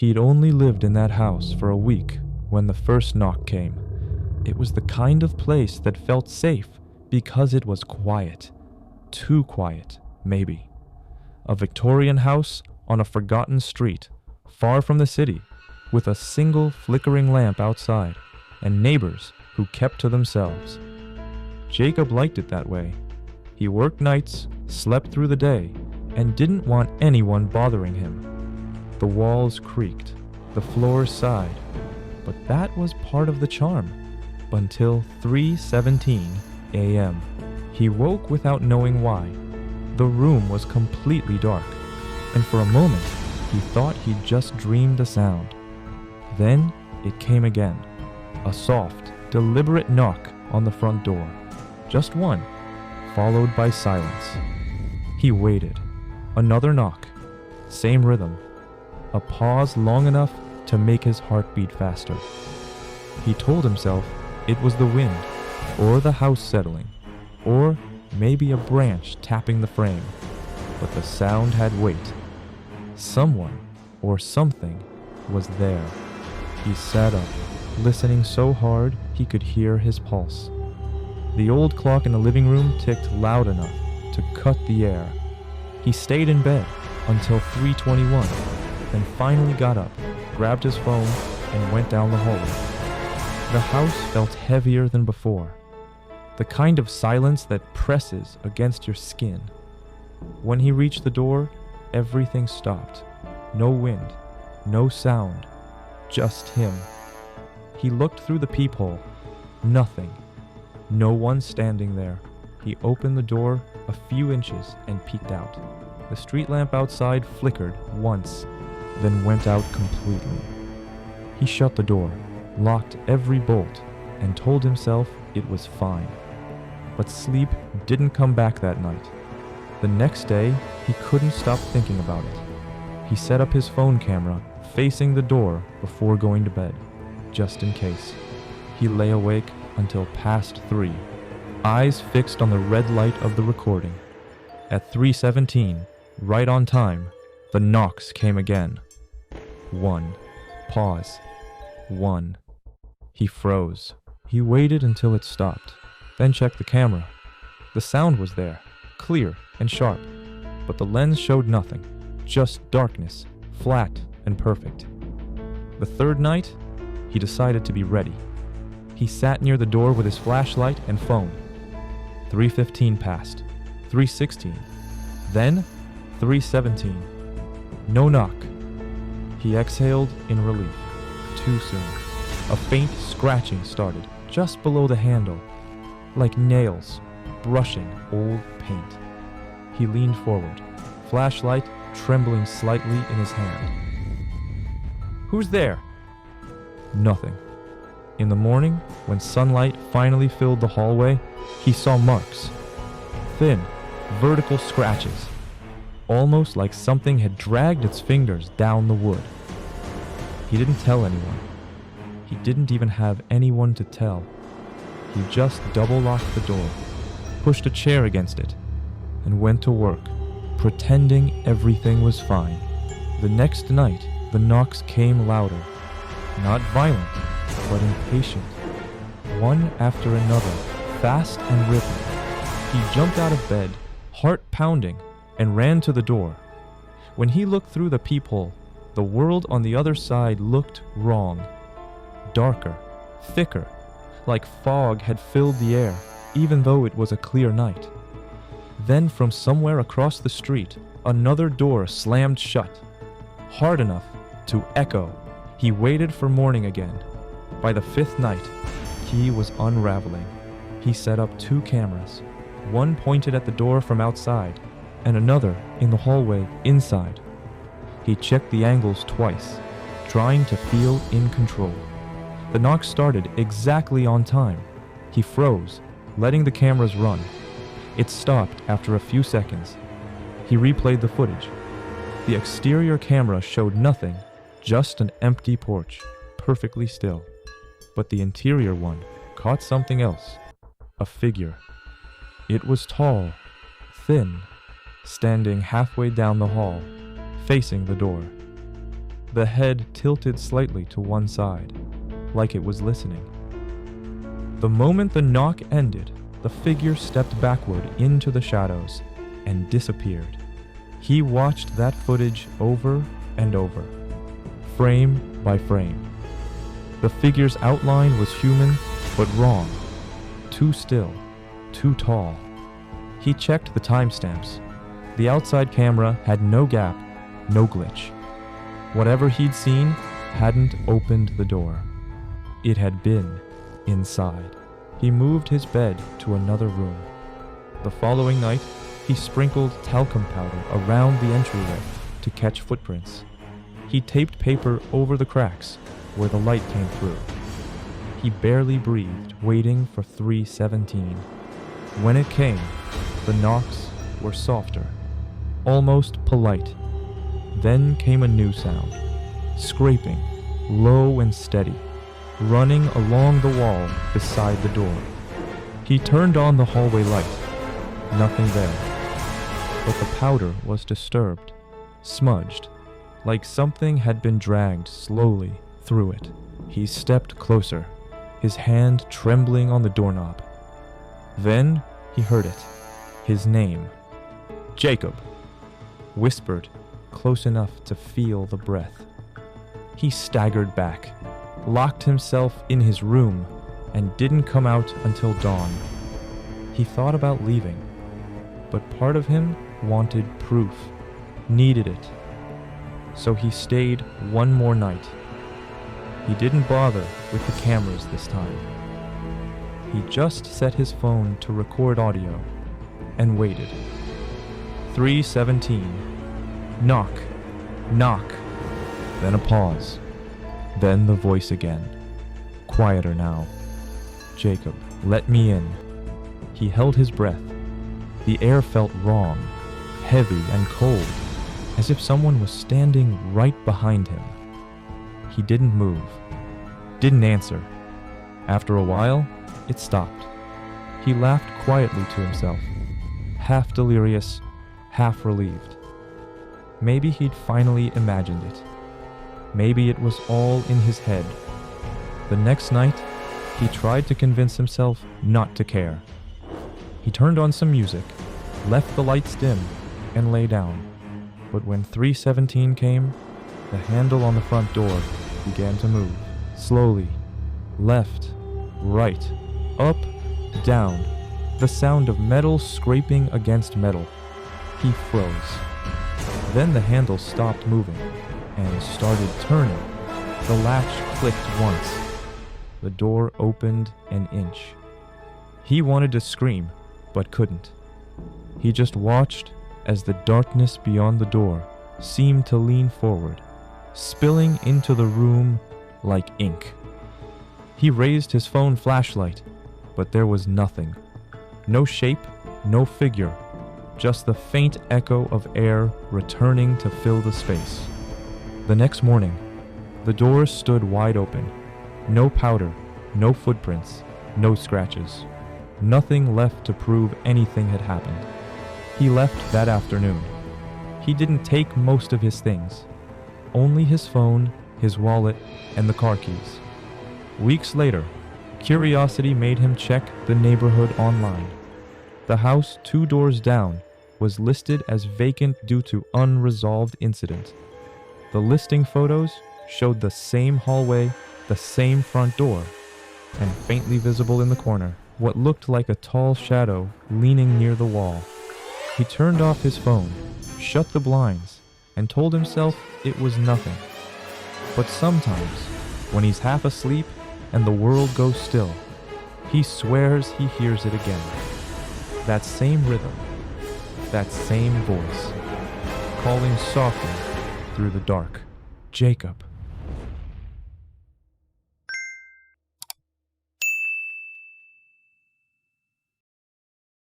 He'd only lived in that house for a week when the first knock came. It was the kind of place that felt safe because it was quiet. Too quiet, maybe. A Victorian house on a forgotten street, far from the city, with a single flickering lamp outside, and neighbors who kept to themselves. Jacob liked it that way. He worked nights, slept through the day, and didn't want anyone bothering him. The walls creaked, the floors sighed, but that was part of the charm. Until 3:17 a.m. He woke without knowing why. The room was completely dark, and for a moment, he thought he'd just dreamed a sound. Then it came again, a soft, deliberate knock on the front door. Just one, followed by silence. He waited. Another knock. Same rhythm. A pause long enough to make his heart beat faster. He told himself it was the wind, or the house settling, or maybe a branch tapping the frame. But the sound had weight. Someone, or something, was there. He sat up, listening so hard he could hear his pulse. The old clock in the living room ticked loud enough to cut the air. He stayed in bed until 3:21, then finally got up, grabbed his phone, and went down the hallway. The house felt heavier than before. The kind of silence that presses against your skin. When he reached the door, everything stopped. No wind, no sound, just him. He looked through the peephole. Nothing. No one standing there. He opened the door a few inches and peeked out. The street lamp outside flickered once, then went out completely. He shut the door, locked every bolt, and told himself it was fine. But sleep didn't come back that night. The next day, he couldn't stop thinking about it. He set up his phone camera facing the door before going to bed, just in case. He lay awake until past 3, eyes fixed on the red light of the recording. At 3:17, right on time, the knocks came again. 1. Pause. 1. He froze. He waited until it stopped, then checked the camera. The sound was there, clear and sharp, but the lens showed nothing, just darkness, flat and perfect. The third night, he decided to be ready. He sat near the door with his flashlight and phone. 3:15 passed, 3:16, then 3:17. No knock. He exhaled in relief. Too soon. A faint scratching started just below the handle, like nails brushing old paint. He leaned forward, flashlight trembling slightly in his hand. "Who's there?" Nothing. In the morning, when sunlight finally filled the hallway, he saw marks. Thin, vertical scratches, almost like something had dragged its fingers down the wood. He didn't tell anyone. He didn't even have anyone to tell. He just double-locked the door, pushed a chair against it, and went to work, pretending everything was fine. The next night, the knocks came louder. Not violent, but impatient. One after another, fast and rhythmic. He jumped out of bed, heart pounding, and ran to the door. When he looked through the peephole, the world on the other side looked wrong. Darker, thicker, like fog had filled the air, even though it was a clear night. Then from somewhere across the street, another door slammed shut, hard enough to echo. He waited for morning again. By the 5th night, he was unraveling. He set up 2 cameras, one pointed at the door from outside, and another in the hallway inside. He checked the angles twice, trying to feel in control. The knock started exactly on time. He froze, letting the cameras run. It stopped after a few seconds. He replayed the footage. The exterior camera showed nothing, just an empty porch, perfectly still. But the interior one caught something else, a figure. It was tall, thin, standing halfway down the hall, facing the door. the head tilted slightly to one side, like it was listening. The moment the knock ended, the figure stepped backward into the shadows and disappeared. He watched that footage over and over, frame by frame. The figure's outline was human, but wrong. Too still, too tall. He checked the timestamps. The outside camera had no gap, no glitch. Whatever he'd seen hadn't opened the door. It had been inside. He moved his bed to another room. The following night, he sprinkled talcum powder around the entryway to catch footprints. He taped paper over the cracks where the light came through. He barely breathed, waiting for 3:17. When it came, the knocks were softer, almost polite. Then came a new sound, scraping, low and steady, running along the wall beside the door. He turned on the hallway light. Nothing there. But the powder was disturbed, smudged, like something had been dragged slowly through it. He stepped closer, his hand trembling on the doorknob. Then he heard it, his name. Jacob, whispered, close enough to feel the breath. He staggered back, locked himself in his room, and didn't come out until dawn. He thought about leaving, but part of him wanted proof, needed it. So he stayed one more night. He didn't bother with the cameras this time. He just set his phone to record audio and waited. 3:17. Knock, knock. Then a pause. Then the voice again. Quieter now. Jacob, let me in. He held his breath. The air felt wrong, heavy and cold, as if someone was standing right behind him. He didn't move, didn't answer. After a while, it stopped. He laughed quietly to himself, half delirious, half relieved. Maybe he'd finally imagined it. Maybe it was all in his head. The next night, he tried to convince himself not to care. He turned on some music, left the lights dim, and lay down. But when 3:17 came, the handle on the front door began to move, slowly, left, right, up, down, the sound of metal scraping against metal. He froze. Then the handle stopped moving and started turning. The latch clicked once. The door opened an inch. He wanted to scream, but couldn't. He just watched as the darkness beyond the door seemed to lean forward, spilling into the room like ink. He raised his phone flashlight, but there was nothing. No shape, no figure, just the faint echo of air returning to fill the space. The next morning, the door stood wide open. No powder, no footprints, no scratches. Nothing left to prove anything had happened. He left that afternoon. He didn't take most of his things. Only his phone, his wallet, and the car keys. Weeks later, curiosity made him check the neighborhood online. The house 2 doors down was listed as vacant due to unresolved incident. The listing photos showed the same hallway, the same front door, and faintly visible in the corner, what looked like a tall shadow leaning near the wall. He turned off his phone, shut the blinds, and told himself it was nothing. But sometimes, when he's half asleep and the world goes still, he swears he hears it again. That same rhythm, that same voice, calling softly through the dark. Jacob.